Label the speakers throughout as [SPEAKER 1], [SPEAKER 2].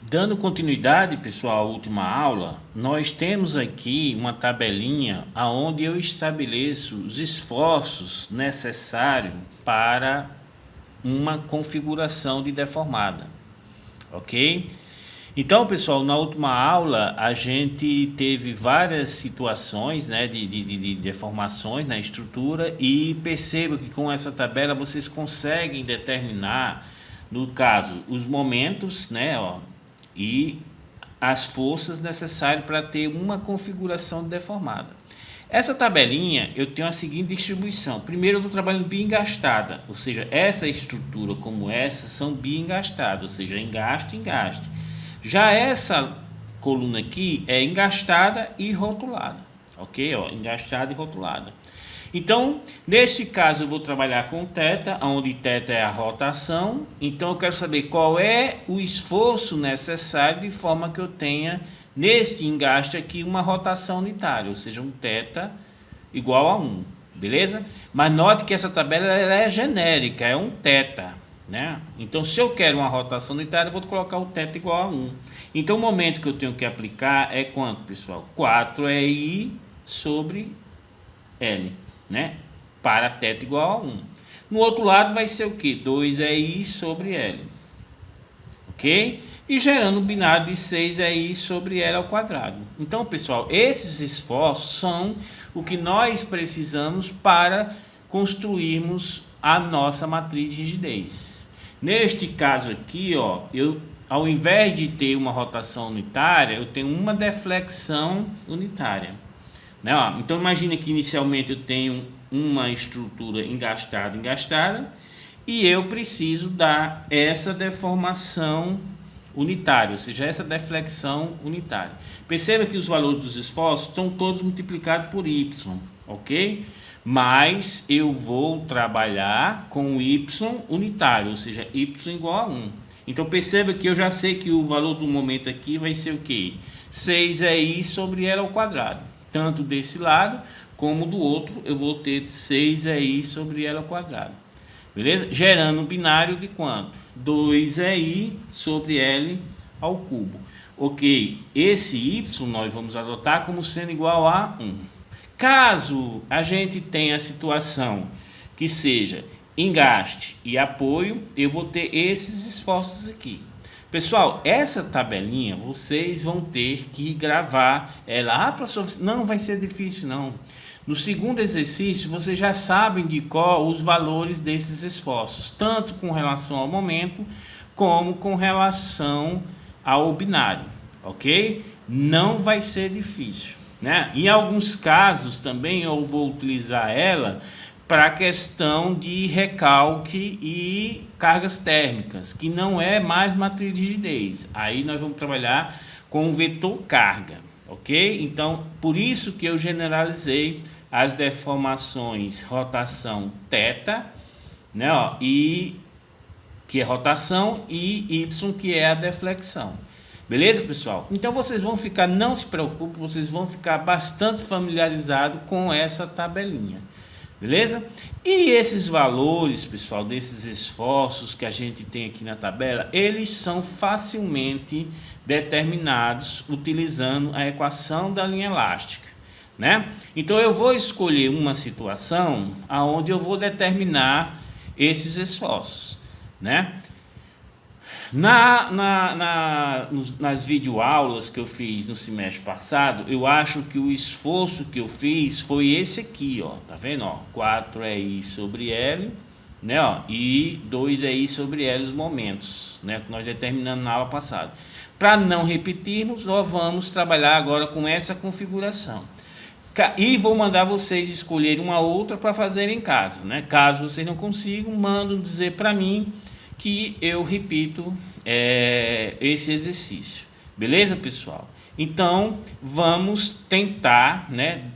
[SPEAKER 1] Dando continuidade, pessoal, à última aula, nós temos aqui uma tabelinha onde eu estabeleço os esforços necessários para uma configuração de deformada, ok? Então, pessoal, na última aula a gente teve várias situações, né, de deformações na estrutura, e perceba que com essa tabela vocês conseguem determinar, no caso, os momentos, né, ó, e as forças necessárias para ter uma configuração deformada. Essa tabelinha eu tenho a seguinte distribuição. Primeiro eu estou trabalhando biengastada, ou seja, essa estrutura como essa são biengastadas, ou seja, engaste, engaste. Já essa coluna aqui é engastada e rotulada, ok? Ó, engastada e rotulada. Então, neste caso, eu vou trabalhar com θ, onde θ é a rotação. Então, eu quero saber qual é o esforço necessário de forma que eu tenha, neste engaste aqui, uma rotação unitária, ou seja, um θ igual a 1, beleza? Mas note que essa tabela ela é genérica, é um θ, né? Então, se eu quero uma rotação unitária, eu vou colocar o θ igual a 1. Então, o momento que eu tenho que aplicar é quanto, pessoal? 4i sobre L, né? Para θ igual a 1. No outro lado vai ser o que? 2i sobre L. Ok? E gerando um binário de 6i sobre L ao quadrado. Então, pessoal, esses esforços são o que nós precisamos para construirmos a nossa matriz de rigidez. Neste caso aqui, ó, ao invés de ter uma rotação unitária, eu tenho uma deflexão unitária. Né? Então imagine que inicialmente eu tenho uma estrutura engastada e eu preciso dar essa deformação unitária, ou seja, essa deflexão unitária. Perceba que os valores dos esforços estão todos multiplicados por y, ok? Mas eu vou trabalhar com y unitário, ou seja, y igual a 1. Então perceba que eu já sei que o valor do momento aqui vai ser o quê? 6i sobre L ao quadrado. Tanto desse lado como do outro eu vou ter 6i sobre L ao quadrado. Beleza? Gerando um binário de quanto? 2i sobre L ao cubo. Ok, esse y nós vamos adotar como sendo igual a 1. Caso a gente tenha a situação que seja engaste e apoio, eu vou ter esses esforços aqui. Pessoal, essa tabelinha vocês vão ter que gravar ela. Professor, não vai ser difícil não. No segundo exercício, vocês já sabem de qual os valores desses esforços, tanto com relação ao momento, como com relação ao binário, ok? Não vai ser difícil, né? Em alguns casos também eu vou utilizar ela para a questão de recalque e cargas térmicas, que não é mais matriz de rigidez. Aí nós vamos trabalhar com o vetor carga, ok? Então, por isso que eu generalizei as deformações rotação θ, né, ó, e que é rotação, e y, que é a deflexão. Beleza, pessoal? Então vocês vão ficar, não se preocupem, vocês vão ficar bastante familiarizados com essa tabelinha. Beleza? E esses valores, pessoal, desses esforços que a gente tem aqui na tabela, eles são facilmente determinados utilizando a equação da linha elástica, né? Então eu vou escolher uma situação aonde eu vou determinar esses esforços, né? Nas videoaulas que eu fiz no semestre passado, eu acho que o esforço que eu fiz foi esse aqui, ó, tá vendo, ó, 4i sobre L, né, ó, e 2i sobre L os momentos, né, que nós determinamos na aula passada. Para não repetirmos, nós vamos trabalhar agora com essa configuração. E vou mandar vocês escolherem uma outra para fazer em casa, né? Caso vocês não consigam, mandam dizer para mim que eu repito esse exercício. Beleza, pessoal? Então, vamos tentar, né,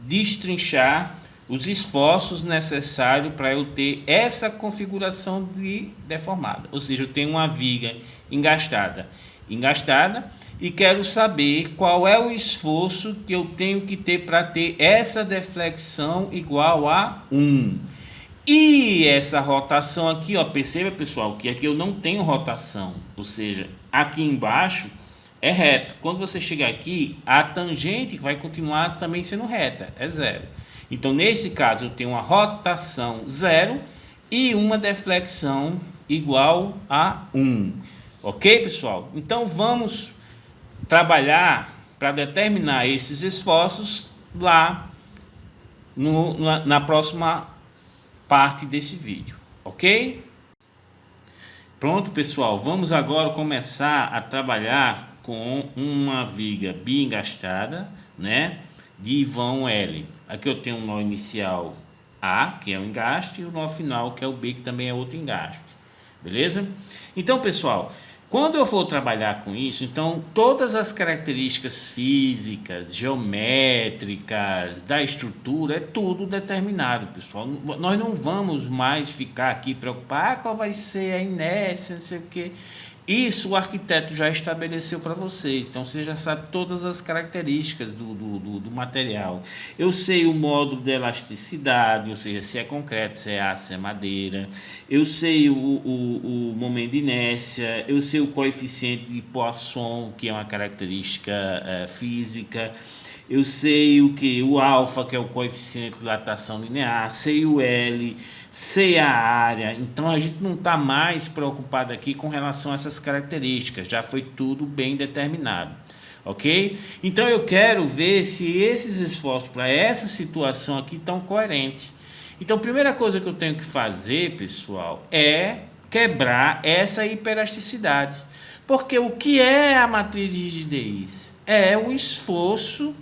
[SPEAKER 1] destrinchar os esforços necessários para eu ter essa configuração de deformada. Ou seja, eu tenho uma viga engastada, e quero saber qual é o esforço que eu tenho que ter para ter essa deflexão igual a 1. E essa rotação aqui, ó, perceba pessoal, que aqui eu não tenho rotação, ou seja, aqui embaixo é reto. Quando você chegar aqui, a tangente vai continuar também sendo reta, é zero. Então nesse caso eu tenho uma rotação zero e uma deflexão igual a 1. Ok, pessoal? Então vamos trabalhar para determinar esses esforços lá na próxima parte desse vídeo, ok? Pronto, pessoal, vamos agora começar a trabalhar com uma viga biengastada, né, de vão L. Aqui eu tenho um nó inicial A, que é o engaste, e o nó final, que é o B, que também é outro engaste, beleza? Então, pessoal, quando eu for trabalhar com isso, então todas as características físicas, geométricas, da estrutura, é tudo determinado, pessoal. Nós não vamos mais ficar aqui preocupar qual vai ser a inércia, não sei o que. Isso o arquiteto já estabeleceu para vocês, então você já sabe todas as características do material. Eu sei o módulo de elasticidade, ou seja, se é concreto, se é aço, se é madeira. Eu sei o momento de inércia, eu sei o coeficiente de Poisson, que é uma característica física. Eu sei o que? O alfa, que é o coeficiente de dilatação linear, sei o L, sei a área. Então a gente não está mais preocupado aqui com relação a essas características, já foi tudo bem determinado, ok? Então eu quero ver se esses esforços para essa situação aqui estão coerentes. Então a primeira coisa que eu tenho que fazer, pessoal, é quebrar essa hiperelasticidade. Porque o que é a matriz de rigidez? É o esforço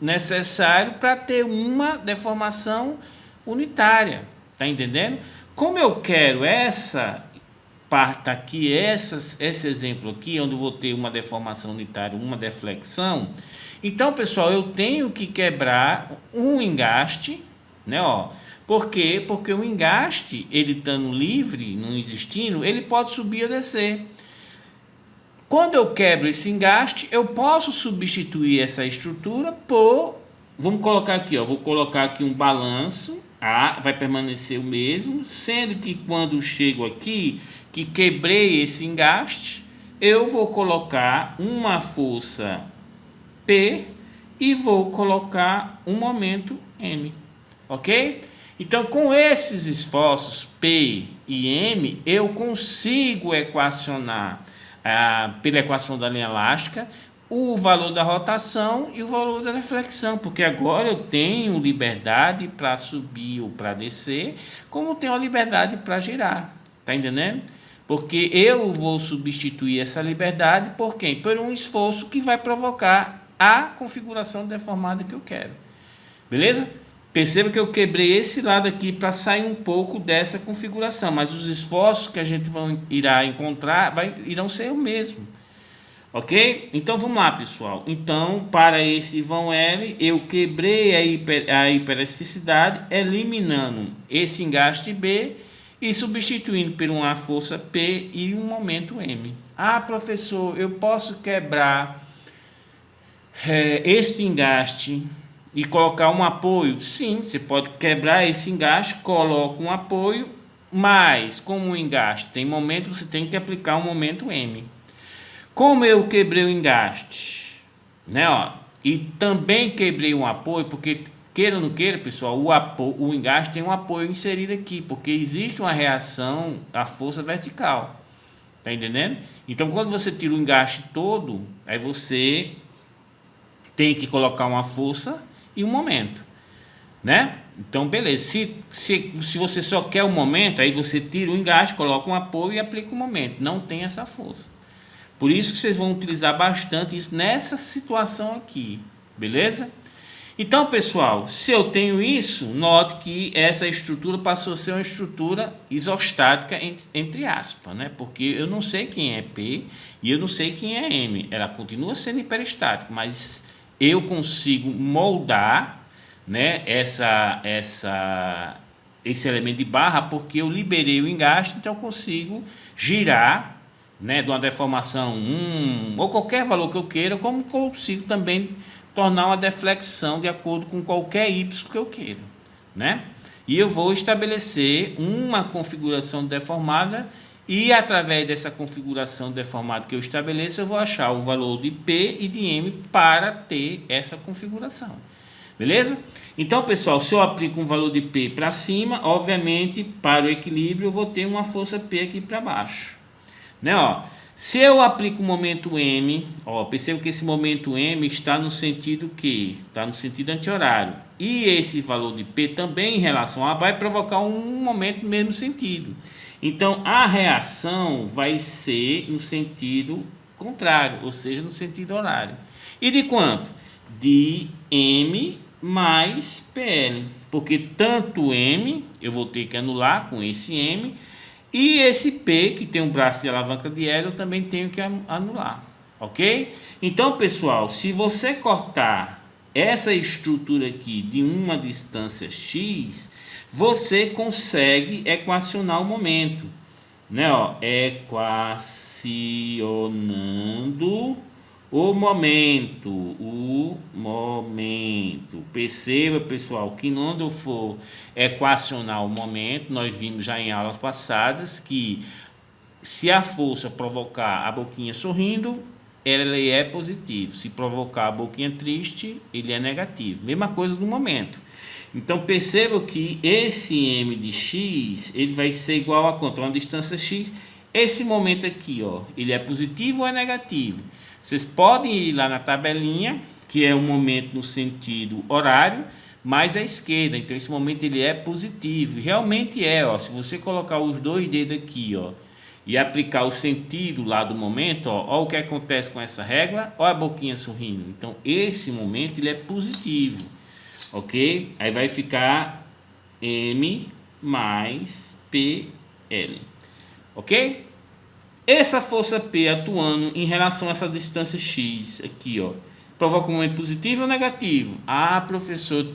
[SPEAKER 1] necessário para ter uma deformação unitária, tá entendendo? Como eu quero essa parte aqui, esse exemplo aqui, onde eu vou ter uma deformação unitária, uma deflexão, então, pessoal, eu tenho que quebrar um engaste, né, ó. Por quê? Porque o engaste, ele estando livre, não existindo, ele pode subir ou descer. Quando eu quebro esse engaste, eu posso substituir essa estrutura por, vamos colocar aqui, ó, vou colocar aqui um balanço, vai permanecer o mesmo, sendo que quando eu chego aqui, que quebrei esse engaste, eu vou colocar uma força P e vou colocar um momento M, ok? Então, com esses esforços P e M, eu consigo equacionar pela equação da linha elástica o valor da rotação e o valor da deflexão, porque agora eu tenho liberdade para subir ou para descer, como tenho a liberdade para girar, tá entendendo? Porque eu vou substituir essa liberdade por quem? Por um esforço que vai provocar a configuração deformada que eu quero, beleza? Perceba que eu quebrei esse lado aqui para sair um pouco dessa configuração, mas os esforços que a gente irá encontrar irão ser o mesmo, ok? Então vamos lá, pessoal. Então, para esse vão L, eu quebrei a hiperelasticidade, eliminando esse engaste B e substituindo por uma força P e um momento M. Ah, professor, eu posso quebrar esse engaste e colocar um apoio? Sim, você pode quebrar esse engaste, coloca um apoio, mas como o engaste tem momento, você tem que aplicar um momento M. Como eu quebrei o engaste, né, ó, e também quebrei um apoio, porque queira ou não queira, pessoal, o engaste tem um apoio inserido aqui, porque existe uma reação à força vertical, tá entendendo? Então quando você tira o engaste todo, aí você tem que colocar uma força e um momento, né? Então, beleza. Se você só quer o momento, aí você tira o engaste, coloca um apoio e aplica o momento. Não tem essa força. Por isso que vocês vão utilizar bastante isso nessa situação aqui, beleza? Então, pessoal, se eu tenho isso, note que essa estrutura passou a ser uma estrutura isostática, entre aspas, né? Porque eu não sei quem é P e eu não sei quem é M. Ela continua sendo hiperestática, mas eu consigo moldar, né, esse elemento de barra, porque eu liberei o engaste, então eu consigo girar, né, de uma deformação 1 ou qualquer valor que eu queira, como consigo também tornar uma deflexão de acordo com qualquer y que eu queira, né? e eu vou estabelecer uma configuração deformada, e através dessa configuração deformada que eu estabeleço, eu vou achar o valor de P e de M para ter essa configuração. Beleza? Então, pessoal, se eu aplico um valor de P para cima, obviamente, para o equilíbrio, eu vou ter uma força P aqui para baixo. Né, ó? Se eu aplico o momento M, ó, perceba que esse momento M está no sentido que? Está no sentido anti-horário. E esse valor de P também em relação a vai provocar um momento no mesmo sentido. Então, a reação vai ser no sentido contrário, ou seja, no sentido horário. E de quanto? De M mais PL. Porque tanto M, eu vou ter que anular com esse M, e esse P, que tem um braço de alavanca de L, eu também tenho que anular. Ok? Então, pessoal, se você cortar essa estrutura aqui de uma distância X, você consegue equacionar o momento, né? Ó, equacionando o momento. Perceba, pessoal, que quando eu for equacionar o momento, nós vimos já em aulas passadas que se a força provocar a boquinha sorrindo, ele é positivo. Se provocar a boquinha triste, ele é negativo. Mesma coisa no momento. Então, perceba que esse M de X, ele vai ser igual a quanto? Uma distância X. Esse momento aqui, ó, ele é positivo ou é negativo? Vocês podem ir lá na tabelinha, que é um momento no sentido horário, mais à esquerda. Então, esse momento ele é positivo. Realmente é, ó. Se você colocar os dois dedos aqui, ó, e aplicar o sentido lá do momento, ó o que acontece com essa régua, ó a boquinha sorrindo. Então, esse momento ele é positivo, ok? Aí vai ficar M mais PL, ok? Essa força P atuando em relação a essa distância X aqui, ó, provoca um momento positivo ou negativo? Ah, professor,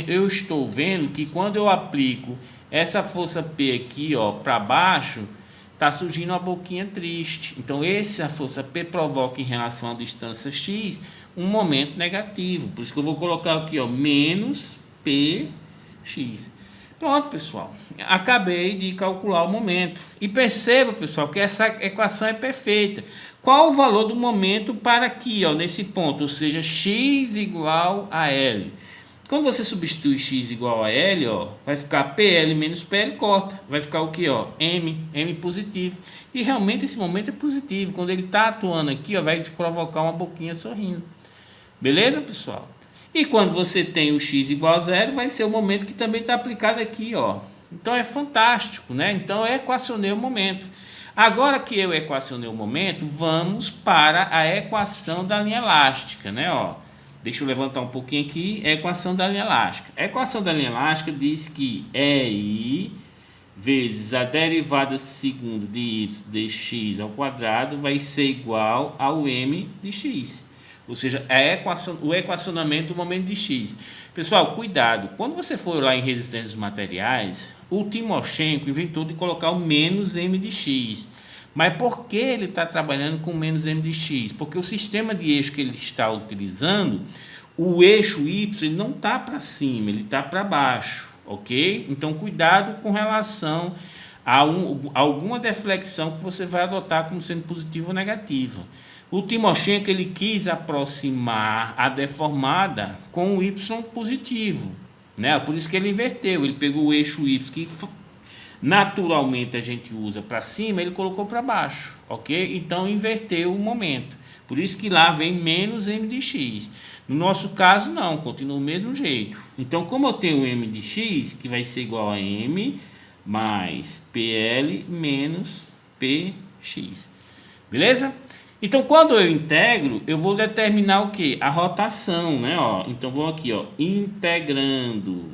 [SPEAKER 1] eu estou vendo que quando eu aplico essa força P aqui, ó, para baixo, está surgindo uma boquinha triste. Então, essa força P provoca em relação à distância X um momento negativo. Por isso que eu vou colocar aqui, ó, menos PX. Pronto, pessoal. Acabei de calcular o momento. E perceba, pessoal, que essa equação é perfeita. Qual o valor do momento para aqui, ó, nesse ponto? Ou seja, x igual a L. Quando você substitui x igual a L, ó, vai ficar PL menos PL, corta. Vai ficar o que, ó? M positivo. E realmente esse momento é positivo. Quando ele está atuando aqui, ó, vai provocar uma boquinha sorrindo. Beleza, pessoal? E quando você tem o x igual a zero, vai ser o momento que também está aplicado aqui, ó. Então é fantástico, né? Então eu equacionei o momento. Agora que eu equacionei o momento, vamos para a equação da linha elástica, né? Ó, deixa eu levantar um pouquinho aqui. A equação da linha elástica. A equação da linha elástica diz que EI vezes a derivada segunda de y dx ao quadrado vai ser igual ao m de x. Ou seja, o equacionamento do momento de x. Pessoal, cuidado. Quando você for lá em resistência dos materiais, o Timoshenko inventou de colocar o menos m de x. Mas por que ele está trabalhando com menos m de x? Porque o sistema de eixo que ele está utilizando, o eixo y ele não está para cima, ele está para baixo. Ok? Então, cuidado com relação a alguma deflexão que você vai adotar como sendo positiva ou negativa. O Timoshenko ele quis aproximar a deformada com o y positivo, né? Por isso que ele inverteu, ele pegou o eixo y que naturalmente a gente usa para cima, ele colocou para baixo, ok? Então inverteu o momento. Por isso que lá vem menos m de x. No nosso caso não, continua do mesmo jeito. Então como eu tenho m de x, que vai ser igual a m mais PL menos PX. Beleza? Então, quando eu integro, eu vou determinar o que? A rotação, né? Ó, então, vou aqui, ó, integrando.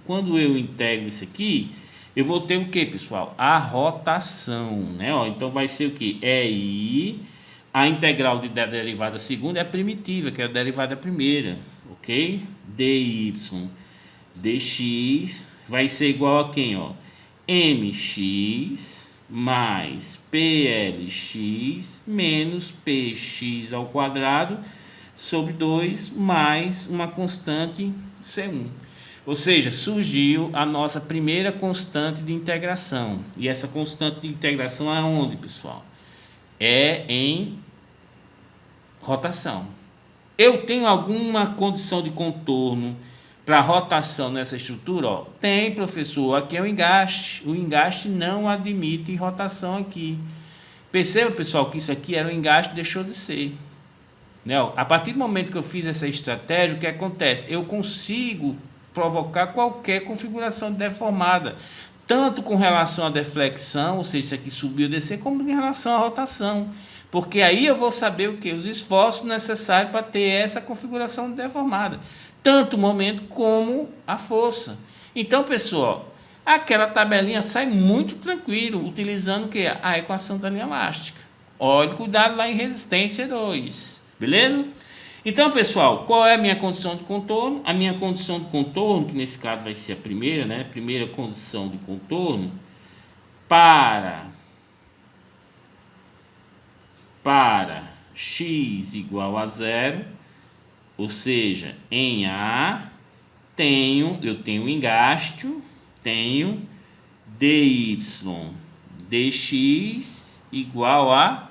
[SPEAKER 1] Quando eu integro isso aqui, eu vou ter o que, pessoal? A rotação, né? Ó, então, vai ser o que? EI, a integral da derivada segunda é a primitiva, que é a derivada primeira, ok? dy dx vai ser igual a quem, ó? mx mais PLX menos PX ao quadrado sobre 2 mais uma constante C1. Ou seja, surgiu a nossa primeira constante de integração. E essa constante de integração é onde, pessoal? É em rotação. Eu tenho alguma condição de contorno para rotação nessa estrutura? Ó, tem, professor. Aqui é o engaste. O engaste não admite rotação aqui. Perceba, pessoal, que isso aqui era o engaste, deixou de ser. Né? A partir do momento que eu fiz essa estratégia, o que acontece? Eu consigo provocar qualquer configuração deformada, tanto com relação à deflexão, ou seja, isso aqui subiu ou descer, como em relação à rotação. Porque aí eu vou saber o que? Os esforços necessários para ter essa configuração deformada. Tanto o momento como a força. Então, pessoal, aquela tabelinha sai muito tranquilo, utilizando o que? A equação da linha elástica. Olha, cuidado lá em resistência 2. Beleza? Então, pessoal, qual é a minha condição de contorno? A minha condição de contorno, que nesse caso vai ser a primeira, né? Primeira condição de contorno para x igual a zero, ou seja, em A eu tenho engaste, tenho dy dx igual a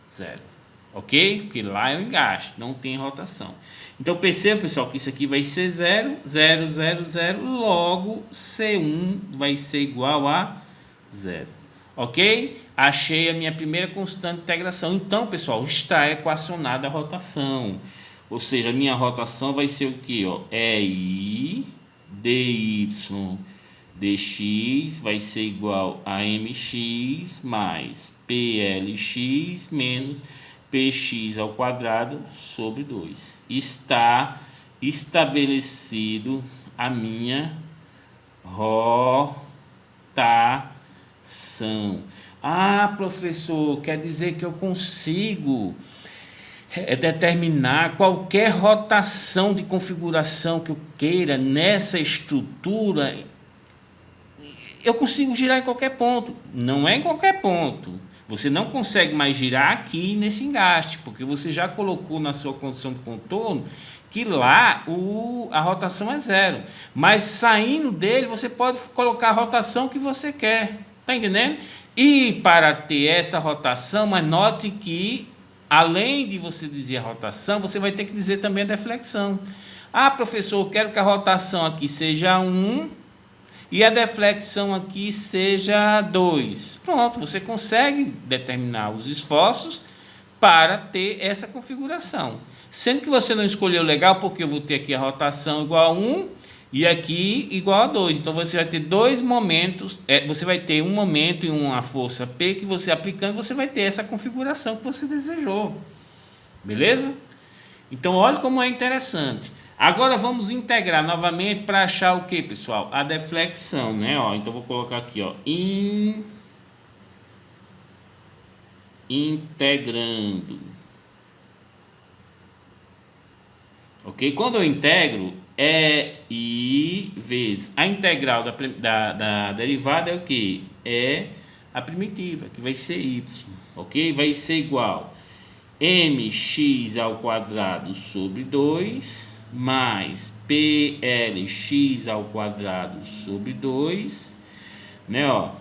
[SPEAKER 1] zero. Ok? Porque lá é o engaste, não tem rotação. Então perceba, pessoal, que isso aqui vai ser 0, 0, 0, 0. Logo, C1 vai ser igual a 0. Ok? Achei a minha primeira constante de integração. Então, pessoal, está equacionada a rotação. Ou seja, a minha rotação vai ser o que? EI dy dx vai ser igual a mx mais plx menos px ao quadrado sobre 2. Está estabelecido a minha rotação. Ah, professor, quer dizer que eu consigo determinar qualquer rotação de configuração que eu queira nessa estrutura. Eu consigo girar em qualquer ponto. Não é em qualquer ponto. Você não consegue mais girar aqui nesse engaste, porque você já colocou na sua condição de contorno que lá a rotação é zero. Mas saindo dele, você pode colocar a rotação que você quer. Está entendendo? E para ter essa rotação, mas note que, além de você dizer a rotação, você vai ter que dizer também a deflexão. Ah, professor, eu quero que a rotação aqui seja 1. E a deflexão aqui seja 2. Pronto, você consegue determinar os esforços para ter essa configuração. Sendo que você não escolheu legal, porque eu vou ter aqui a rotação igual a 1 e aqui igual a 2. Então você vai ter dois momentos, você vai ter um momento e uma força P que você aplicando, você vai ter essa configuração que você desejou. Beleza? Então olha como é interessante. Agora vamos integrar novamente para achar o que, pessoal? A deflexão, né? Então vou colocar aqui, integrando. Ok? Quando eu integro, é I vezes a integral da derivada é o que? É a primitiva, que vai ser y. Ok? Vai ser igual mx ao quadrado sobre 2 mais plx ao quadrado sobre 2, né,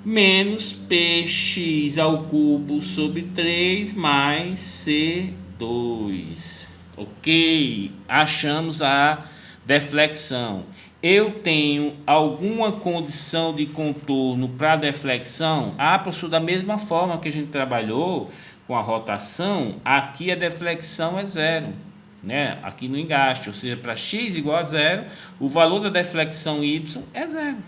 [SPEAKER 1] menos px ao cubo sobre 3 mais c2. Ok, achamos a deflexão. Eu tenho alguma condição de contorno para deflexão? Professor, da mesma forma que a gente trabalhou com a rotação, aqui a deflexão é zero. Né? Aqui no engaste, ou seja, para x igual a zero, o valor da deflexão y é zero,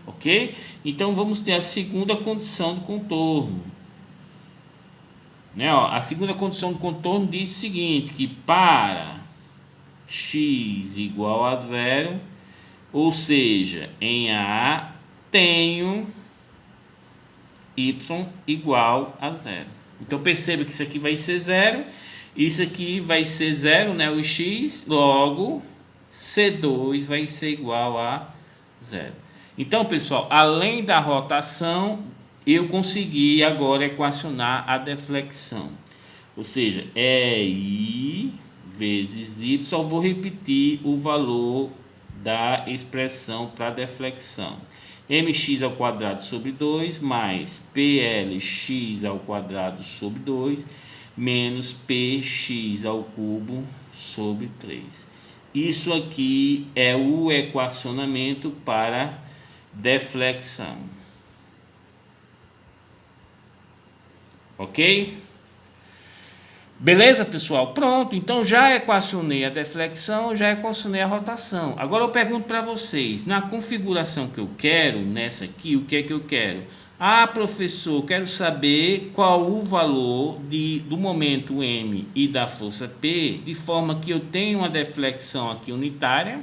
[SPEAKER 1] ok? Então vamos ter a segunda condição de contorno, né? A segunda condição de contorno diz o seguinte, que para x igual a zero, ou seja, em A tenho y igual a zero. Então perceba que isso aqui vai ser zero. Isso aqui vai ser zero, né? O x, logo C2 vai ser igual a zero. Então, pessoal, além da rotação, eu consegui agora equacionar a deflexão. Ou seja, é I vezes Y, só vou repetir o valor da expressão para deflexão. Mx ao quadrado sobre 2 mais PLx ao quadrado sobre 2 menos Px ao cubo sobre 3. Isso aqui é o equacionamento para deflexão. Ok? Beleza, pessoal? Pronto, então já equacionei a deflexão, já equacionei a rotação. Agora eu pergunto para vocês, na configuração que eu quero, nessa aqui, o que é que eu quero? Ah, professor, quero saber qual o valor do momento M e da força P, de forma que eu tenha uma deflexão aqui unitária,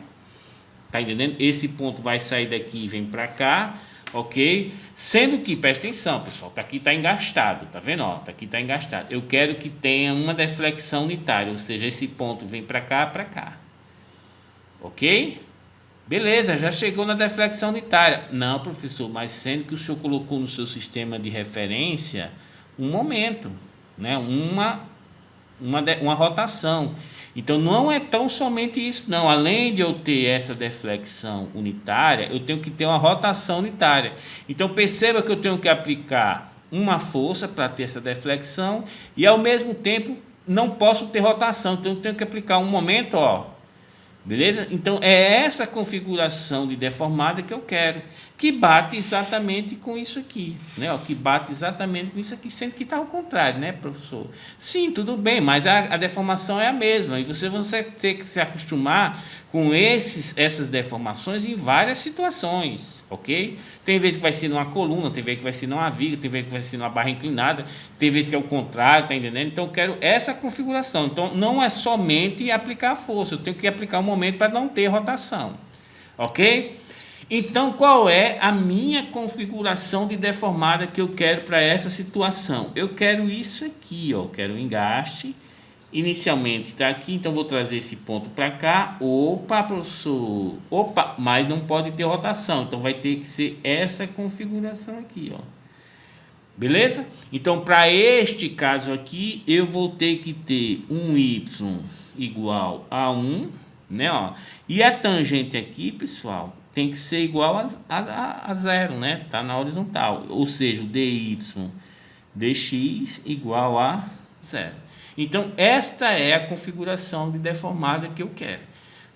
[SPEAKER 1] tá entendendo? Esse ponto vai sair daqui e vem para cá, ok? Sendo que, presta atenção, pessoal, tá aqui tá engastado, tá vendo? Ó, tá aqui tá engastado. Eu quero que tenha uma deflexão unitária, ou seja, esse ponto vem para cá, ok? Beleza, já chegou na deflexão unitária. Não, professor, mas sendo que o senhor colocou no seu sistema de referência um momento, né? Uma rotação. Então não é tão somente isso, não. Além de eu ter essa deflexão unitária, eu tenho que ter uma rotação unitária. Então perceba que eu tenho que aplicar uma força para ter essa deflexão e ao mesmo tempo não posso ter rotação. Então eu tenho que aplicar um momento, ó. Beleza? Então é essa configuração de deformada que eu quero, que bate exatamente com isso aqui, né? Ó, que bate exatamente com isso aqui, sendo que está ao contrário, né, professor? Sim, tudo bem, mas a deformação é a mesma e você vai ter que se acostumar com essas deformações em várias situações, ok? Tem vezes que vai ser numa coluna, tem vezes que vai ser numa viga, tem vezes que vai ser numa barra inclinada, tem vezes que é o contrário, tá entendendo? Então eu quero essa configuração. Então não é somente aplicar a força, eu tenho que aplicar um momento para não ter rotação, ok? Então qual é a minha configuração de deformada que eu quero para essa situação? Eu quero isso aqui, ó, quero um engaste. Inicialmente está aqui, então vou trazer esse ponto para cá. Opa, professor, opa, mas não pode ter rotação, então vai ter que ser essa configuração aqui, ó. Beleza? Então para este caso aqui eu vou ter que ter um y igual a 1, né, ó. E a tangente aqui, pessoal, tem que ser igual a 0, né? Tá na horizontal, ou seja, o dy dx igual a 0. Então, esta é a configuração de deformada que eu quero.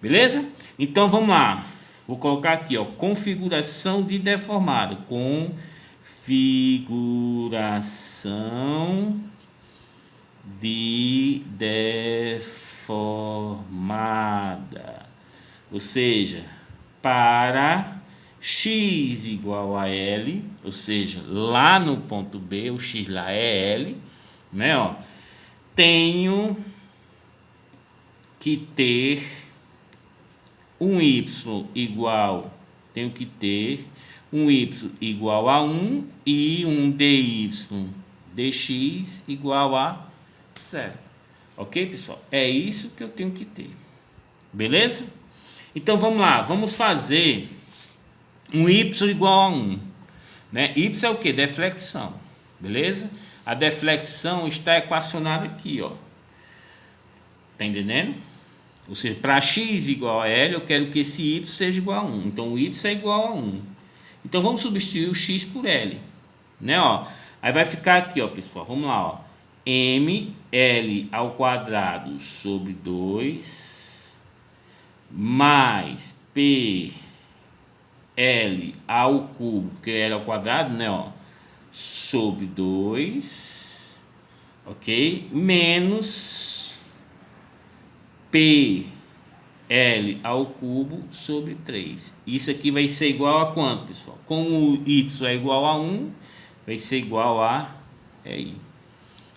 [SPEAKER 1] Beleza? Então, vamos lá. Vou colocar aqui, ó, configuração de deformada. Configuração de deformada. Ou seja, para x igual a L, ou seja, lá no ponto B, o x lá é L, né, ó. Tenho que ter um y tenho que ter um y igual a 1 e um dy dx igual a 0. Ok, pessoal? É isso que eu tenho que ter. Beleza? Então vamos lá, vamos fazer um y igual a 1. Né? Y é o que? Deflexão. Beleza? A deflexão está equacionada aqui, ó. Tá entendendo? Ou seja, para x igual a L, eu quero que esse y seja igual a 1. Então, o y é igual a 1. Então, vamos substituir o x por L. Né, ó? Aí vai ficar aqui, ó, pessoal. Vamos lá, ó. ml ao quadrado sobre 2 mais pl ao cubo, que é L ao quadrado, né, ó, sobre 2, ok? Menos PL ao cubo sobre 3. Isso aqui vai ser igual a quanto, pessoal? Como o y é igual a 1, vai ser igual a I.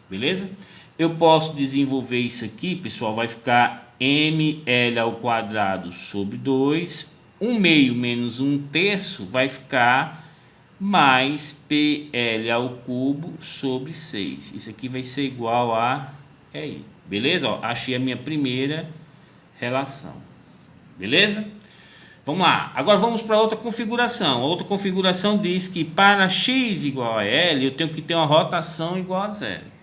[SPEAKER 1] Beleza? Eu posso desenvolver isso aqui, pessoal, vai ficar ml ao quadrado sobre 2, 1 meio menos 1 terço vai ficar mais PL ao cubo sobre 6. Isso aqui vai ser igual a I. Beleza? Ó, achei a minha primeira relação. Beleza? Vamos lá. Agora vamos para outra configuração. A outra configuração diz que para x igual a L, eu tenho que ter uma rotação igual a 0.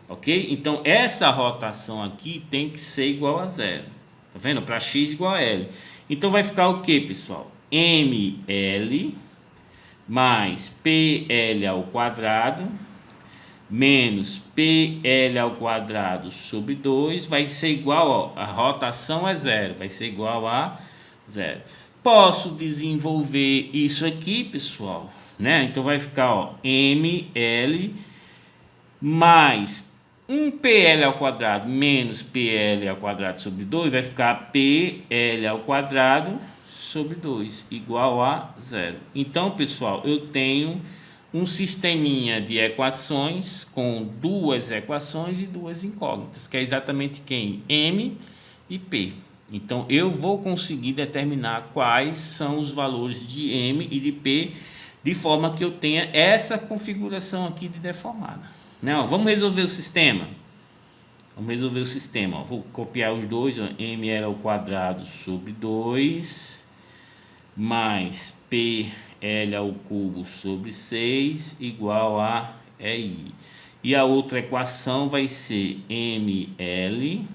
[SPEAKER 1] Ok? Então, essa rotação aqui tem que ser igual a 0. Tá vendo? Para x igual a L. Então vai ficar o que, pessoal? ML mais PL ao quadrado menos PL ao quadrado sobre 2 vai ser igual, ó, a rotação é zero, vai ser igual a zero. Posso desenvolver isso aqui, pessoal, né? Então vai ficar, ó, ML mais 1PL ao quadrado menos PL ao quadrado sobre 2 vai ficar PL ao quadrado sobre 2 igual a zero. Então, pessoal, eu tenho um sisteminha de equações com duas equações e duas incógnitas, que é exatamente quem? M e P. Então, eu vou conseguir determinar quais são os valores de M e de P, de forma que eu tenha essa configuração aqui de deformada. Não, vamos resolver o sistema. Vamos resolver o sistema. Ó. Vou copiar os dois, ó, ML ao quadrado sobre 2 mais PL ao cubo sobre 6 igual a EI. E a outra equação vai ser ML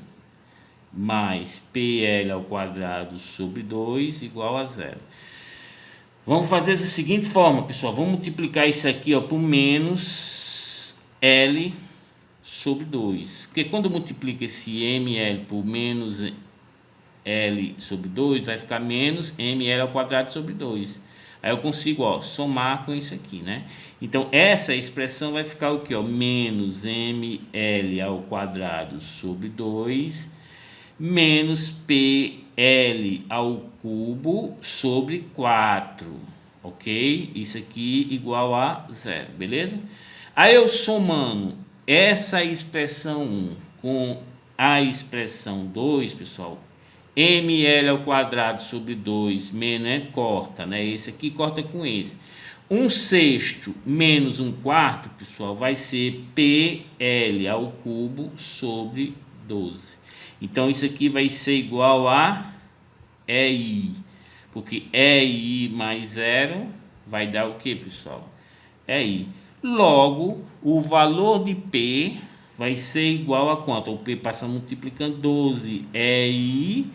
[SPEAKER 1] mais PL ao quadrado sobre 2 igual a zero. Vamos fazer da seguinte forma, pessoal. Vamos multiplicar isso aqui, ó, por menos L sobre 2. Porque quando multiplica esse ML por menos L sobre 2, vai ficar menos ML ao quadrado sobre 2. Aí eu consigo, ó, somar com isso aqui, né? Então, essa expressão vai ficar o que, ó? Menos ML ao quadrado sobre 2 menos PL ao cubo sobre 4, ok? Isso aqui igual a zero, beleza? Aí eu somando essa expressão 1 com a expressão 2, pessoal, ML ao quadrado sobre 2 menos, né, corta, né? Esse aqui corta com esse. 1/6 menos 1/4, pessoal, vai ser PL ao cubo sobre 12. Então, isso aqui vai ser igual a EI. Porque EI mais zero vai dar o que, pessoal? EI. Logo, o valor de P vai ser igual a quanto? O P passa multiplicando 12 EI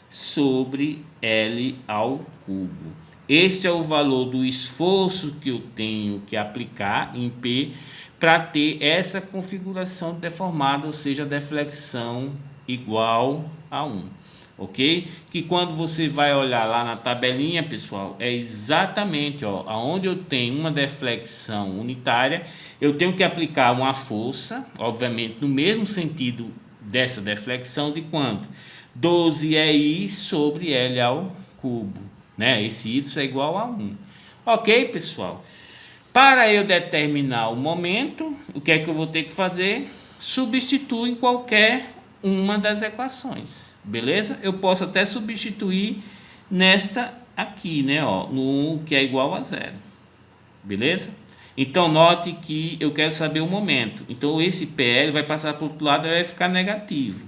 [SPEAKER 1] sobre L ao cubo. Este é o valor do esforço que eu tenho que aplicar em P para ter essa configuração deformada, ou seja, deflexão igual a 1, ok? Que quando você vai olhar lá na tabelinha, pessoal, é exatamente, ó, aonde eu tenho uma deflexão unitária, eu tenho que aplicar uma força, obviamente, no mesmo sentido dessa deflexão de quanto? 12 EI sobre L ao cubo, né? Esse y é igual a 1. Ok, pessoal? Para eu determinar o momento, o que é que eu vou ter que fazer? Substituir em qualquer uma das equações, beleza? Eu posso até substituir nesta aqui, né? Ó, no que é igual a zero, beleza? Então, note que eu quero saber o momento. Então, esse PL vai passar para o outro lado e vai ficar negativo.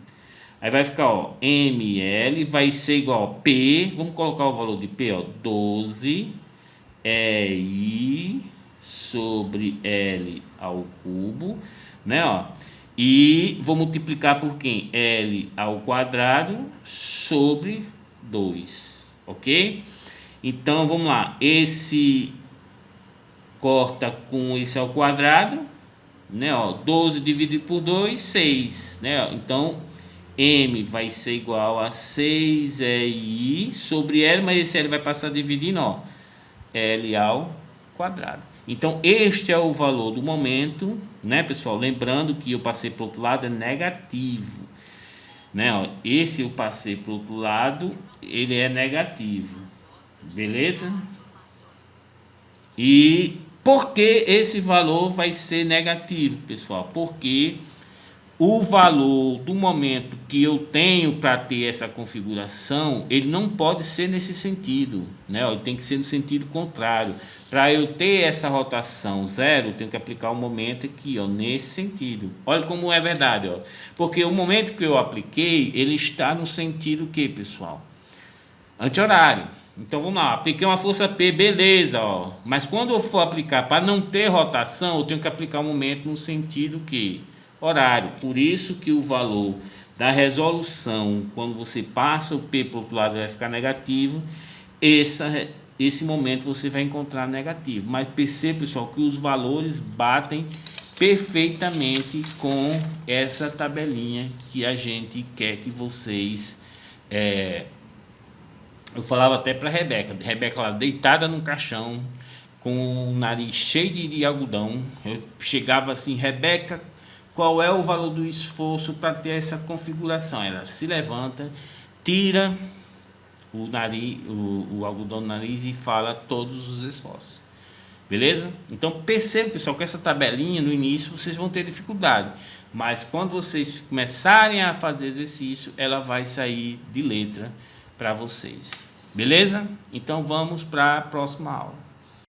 [SPEAKER 1] Aí vai ficar, ó, ML vai ser igual a P, vamos colocar o valor de P, ó, 12 EI sobre L ao cubo, né, ó, e vou multiplicar por quem? L ao quadrado sobre 2, ok? Então, vamos lá, esse corta com esse ao quadrado, né, ó, 12 dividido por 2, 6, né, ó, então M vai ser igual a 6 EI sobre L, mas esse L vai passar dividindo, ó, L ao quadrado. Então, este é o valor do momento, né, pessoal? Lembrando que eu passei para o outro lado, é negativo, né, ó, esse eu passei para o outro lado, ele é negativo, beleza? E por que esse valor vai ser negativo, pessoal? Porque o valor do momento que eu tenho para ter essa configuração, ele não pode ser nesse sentido, né? Ele tem que ser no sentido contrário. Para eu ter essa rotação zero, eu tenho que aplicar o momento aqui, ó, nesse sentido. Olha como é verdade, ó. Porque o momento que eu apliquei, ele está no sentido que, pessoal? Anti-horário. Então vamos lá, apliquei uma força P, beleza, ó. Mas quando eu for aplicar para não ter rotação, eu tenho que aplicar o momento no sentido que horário. Por isso que o valor da resolução, quando você passa o P para o outro lado vai ficar negativo, esse momento você vai encontrar negativo. Mas perceba, pessoal, que os valores batem perfeitamente com essa tabelinha que a gente quer que vocês... eu falava até para Rebeca lá deitada no caixão, com o nariz cheio de algodão. Eu chegava assim: Rebeca, qual é o valor do esforço para ter essa configuração? Ela se levanta, tira o nariz, o algodão do nariz e fala todos os esforços. Beleza? Então perceba, pessoal, que essa tabelinha no início vocês vão ter dificuldade, mas quando vocês começarem a fazer exercício, ela vai sair de letra para vocês. Beleza? Então vamos para a próxima aula.